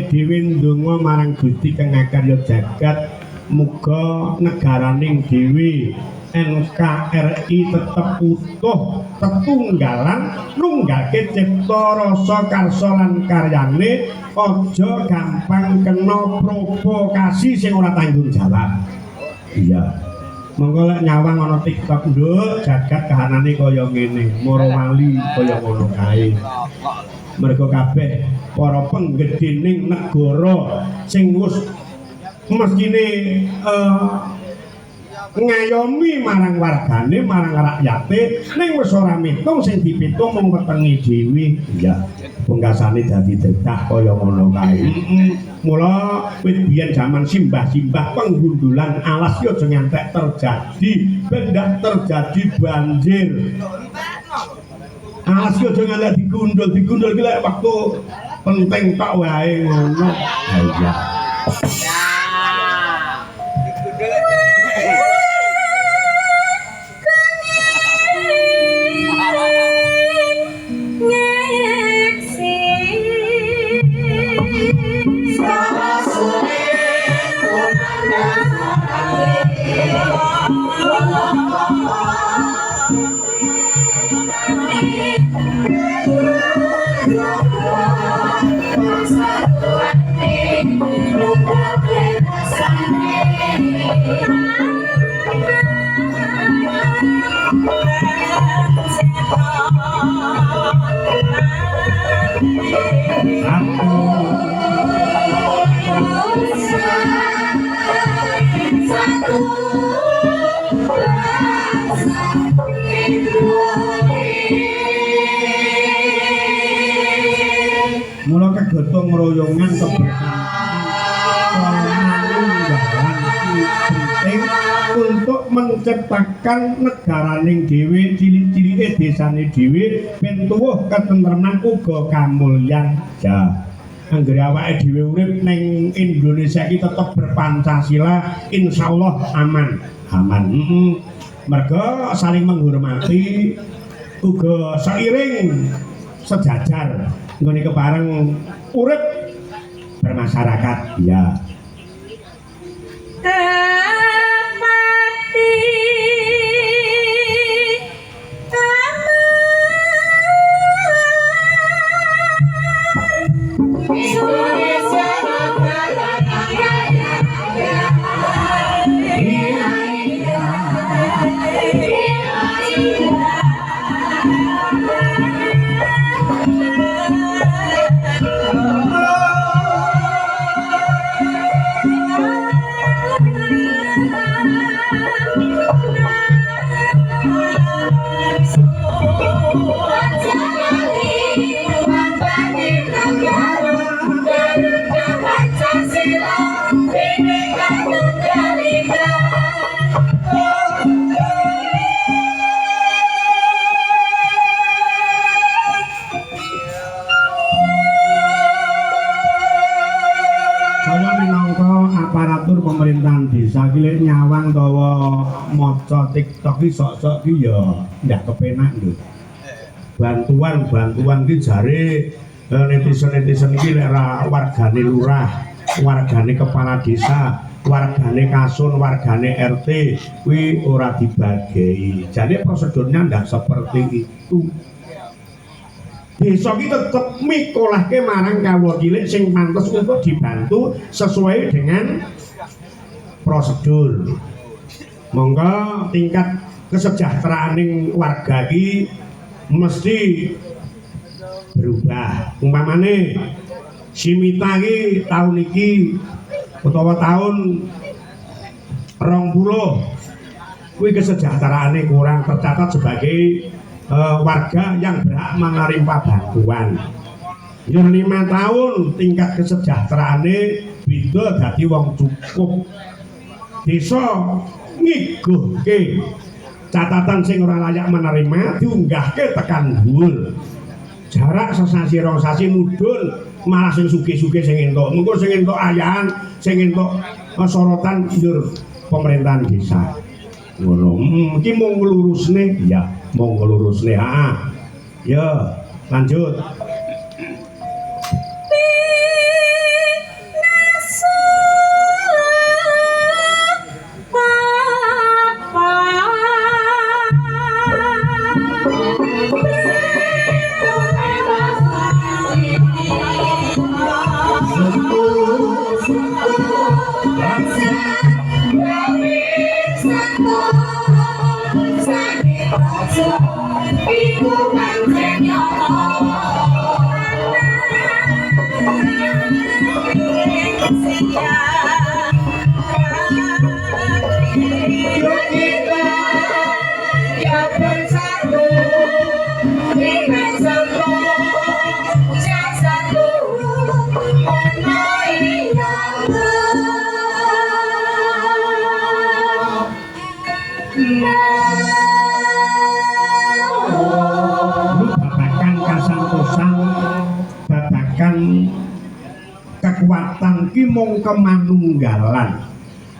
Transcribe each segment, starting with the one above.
Dhewe ndonga marang Gusti kang ngakarya jagat muga negaraning dhewe NKRI tetep utuh tetunggalan nunggalke cipta rasa karsa lan karyane aja gampang kena provokasi sing ora tanggung jawab. Iya. Monggo lek nyawang ana TikTok nduk jagat kahanane kaya ngene, mara wali kaya ngono kae. Mergo kabeh para penggedhening negara sing wis mestine ngayomi marang wargane, marang rakyate ning wis ora mitung sing dipitung mung wetenge dhewe. Iya, pungkasane dadi dedah kaya ngono kae. Mula wit biyen jaman simbah-simbah penggundulan alas ya aja ngantek terjadi, bendak terjadi banjir. Alas yo aja ngantek digundul ki lek waktu penting tok wae ngono. Ha iya. Mula kegotong royongan kebersamaan penting untuk menciptakan negaraning dhewe, cilik-cilike desane dhewe ben tuwuh ketentreman uga kamulyan. Ya. Anggere awake dhewe urip ning Indonesia iki tetep berpancasila, insyaallah aman. Aman. Mergo saling menghormati uga seiring sejajar nggone kebareng urip bermasyarakat. Ya. Pemerintahan desa ki nyawang dawa maca TikTok ki sok-sok ki ya ndak kepenak lho. Bantuan ki jare netizen iki lek wargane lurah, wargane kepala desa, wargane kasun, wargane RT kuwi ora dibagi. Jadi prosedurnya ndak seperti itu. Desa ki tetep mikolahke marang kawula cilik sing pantes untuk dibantu sesuai dengan prosedur. Monggo tingkat kesejahteraning warga iki mesti berubah. Umpamane si Mita iki tahun iki utawa tahun 20 kuwi kesejahteraane kurang tercatat sebagai warga yang berhak menerima bantuan. Yang 5 tahun tingkat kesejahteraane beda dadi wong cukup. Desa ngiguhke catatan sing ora layak menerima diunggahke tekan dhuwur. Jarak sesasi rong sasi mudhun malah sing sugih-sugih sing entuk. Mengko sing entuk ayahan, sing entuk sorotan ndur pemerintahan desa. Ngono. Iki mung nglurusne, ya, mung nglurusne. Heeh. Ya, lanjut. Kekuatan ki mung kemanunggalan.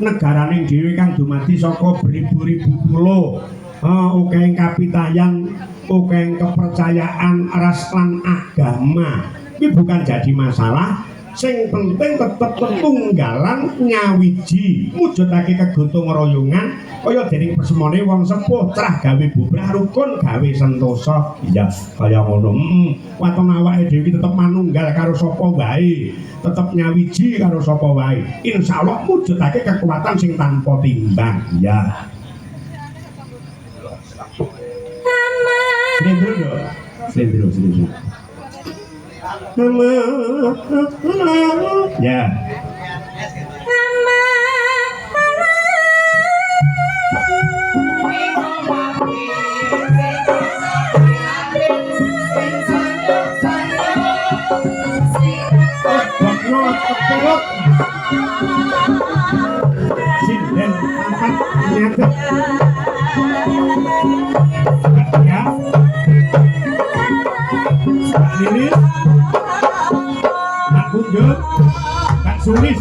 Negaraning dhewe kang dumadi saka beribu-ribu pulo, akeh kapitayan, akeh kepercayaan ras lan agama. Iki bukan jadi masalah. Sing penting tetep tetunggalan nyawiji mujudake kegotong royongan kaya dening persemone wong sepuh trah gawe bubrah rukun gawe sentosa. Iya kaya ngono. Waton awake dhewe tetep manunggal karo sapa wae, tetep nyawiji karo sapa wae. Insyaallah mujudake kekuatan sing tanpa timbang. Iya. Slendro. Ya. Sinden empat nyata. Ya. Ini Pak Kunjut, Pak Sulis.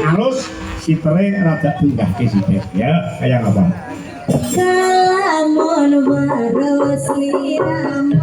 alus sitere rada tunggahke sithik ya kaya apa kalamun waras liramu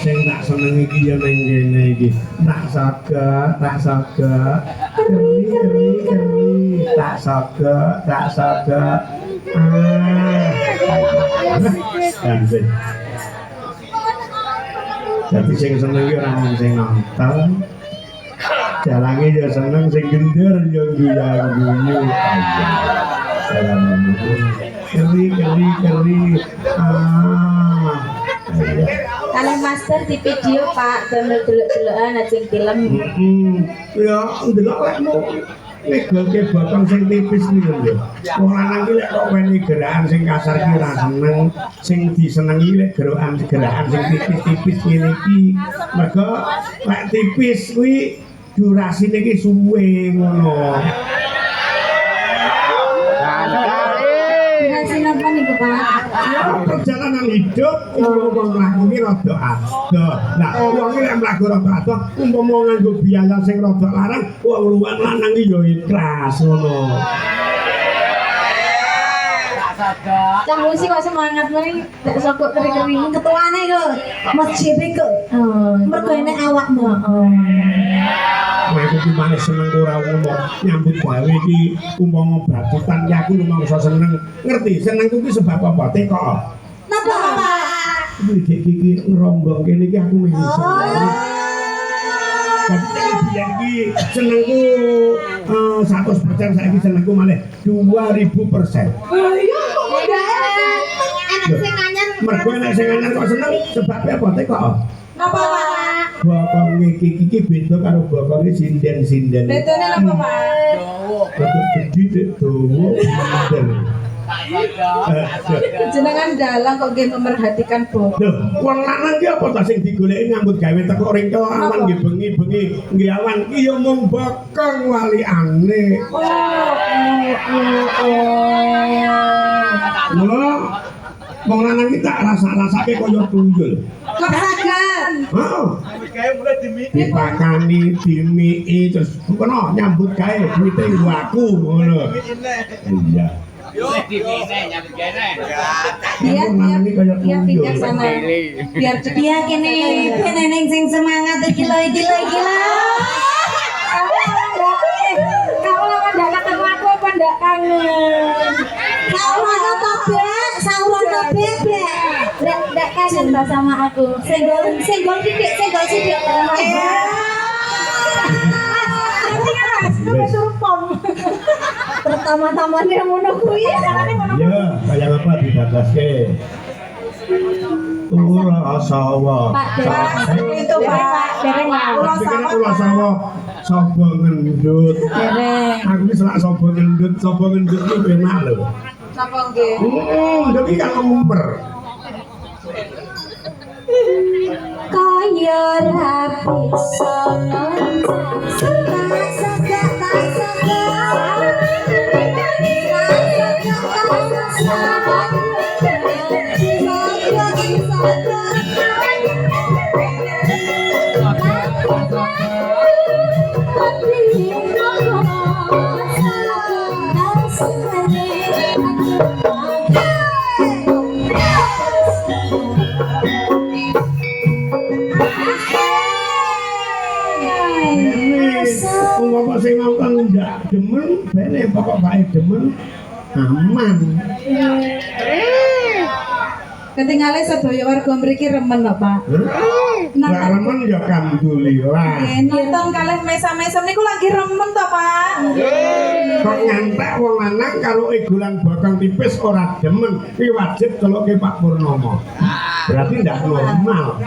sing tak seneng iki ya ning kene iki tak saged keri tak saged Dancing. Jadi sing seneng ki ora mung sing nonton. Jalange ya seneng sing gender ya guyu-guyu. Keri. Kalih master di video Pak, gambar delok-delokan ajeng film. Ya ndelok lekmu. Ngegalke batang sing tipis niku lho. Wong lanang ki lek kok weni gerakan sing kasar ki ora seneng, sing disenengi lek gerakan sing tipis-tipis ngene iki. Mergo lek tipis kuwi durasine ki suwe ngono. Durasi napa niku Pak? Perjalanan hidup wong mlaku ki rada adoh. Nah, wong iki lek mlaku rada adoh, umpama nganggo biaya sing rada larang, wong luwih lanang ki ya ikhlas ngono. Cah musik kok semangat meneh nek sokok kering-kering ketuane lho. Masjid iku. Mergo enek awakmu. Kowe iki manis seneng ora ngono. Nyambut gawe iki umpama batutan ki aku rumangsa seneng. Ngerti, senengku ki sebab apa? Teko. Napa Pak? Iki ngerombong kene iki aku mesti seneng. Tapi biyen iki senengku 100% saiki senengku malih 2000%. Iya kok enak sing anyar. Mergo enak sing anyar kok seneng sebabnya apa teko? Napa Pak? Bokong iki beda karo bokonge sinden-sinden. Bedane napa Pak? Bokong gede dawa sinden. Jenengan dalang kok nggih memerhatikan bokong. Lho, wong lanang ki apa ta sing digoleki nyambut gawe teko ringkel awan nggih bengi-bengi nggih awan ki ya mung bokong waliane. Lho, wong lanang ki tak rasa-rasake kaya tuyul. Kok saged? Heeh. Dipakani, dimii terus kono nyambut gawe duwite nggo aku ngono. Iya. Biar bijaksana. Biar dia kene peneneng sing semangat iki lho. Kamu ndak ketemu aku apa ndak kangen? Kamu tobek, sauron tobek. Ndak kangen ta sama aku. Senggol sithik. Pertama-tamanya ngono kuwi. Iya, kaya apa dibataske. Ula sawa. Pak, itu Pak, dereng Ula sawa sapa ngendut. dereng. Aku iki selak sapa ngendut iki penak lho. Sapa nggih? Ndek iki kan umper. Kaya rapi songon Bapak sing nonton ndak demen, bene pokok bae demen aman. Ketinggalan sedaya warga mriki remen lho, Pak. Lah remen ya alhamdulillah. Nggih, nonton kalih mesam-mesam niku lagi remen to, Pak. Kok nyantek wong lanang karo egolan bokong tipis ora demen, iki wajib delokke Pak Purnomo. Berarti ndak normal.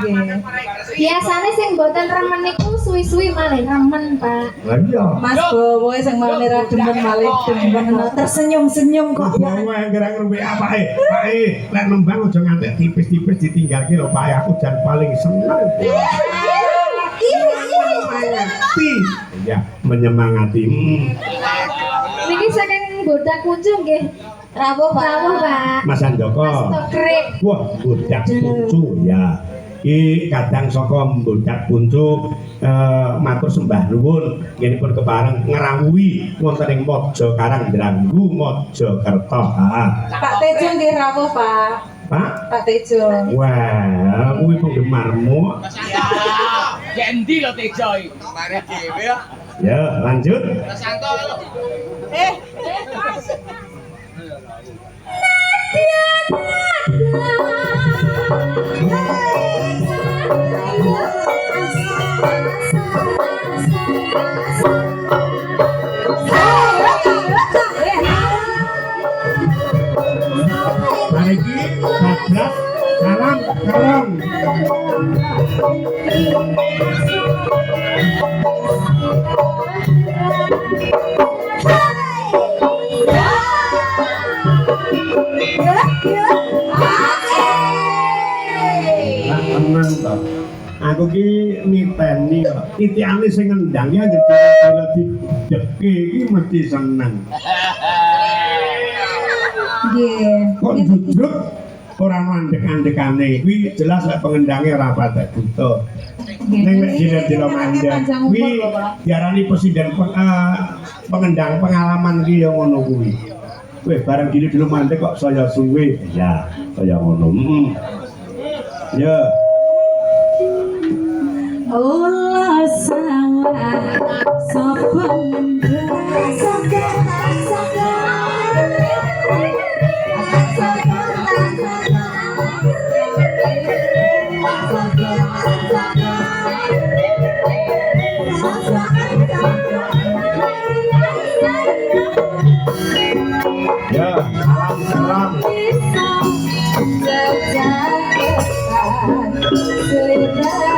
Biasane sing mboten remen niku suwi-suwi malih remen, Pak. Lah iya. Mas Bowo sing manera demen malih demen tersenyum-senyum kok. Bowo kira ngerti apake? Pake lek nembang aja nganti tipis-tipis ditinggalke lho Pak. Aku jan paling seneng. Menyemangati. Ya, menyemangati. Niki saking bodak kuncu nggih. Rawuh, Pak. Mas Andoko. Stokrik. Wah, bodak kuncu ya. Iki kadang saka bodak kuncu matur sembah nuwun ngenipun kepareng ngrawuhi wonten ing Maja Karangdranggu Mojokerto. Pak Tejo nggih rawuh, Pak. Pak Tejo. Wah, kuwi penggemarmu. Gendi lo Tejo iki. Mari dhewe ya. Ya, lanjut. Santo lho. Mariki bablas salam kerong. Tenang toh. Aku ki niteni kok. Titiane sing ngendang ya jadi dideke iki mesti seneng. Nggih. Kok jujur ora mandek-andekane kuwi jelas lek pengendange ora patek buta. Ning nek dina-dina mandang kuwi diarani presiden pengendang pengalaman ki ya ngono kuwi. Weh bareng dina-dina mandek kok saya suwe. Ya, kaya ngono. Ya. Allah sawah sapa Ya, salam. Selera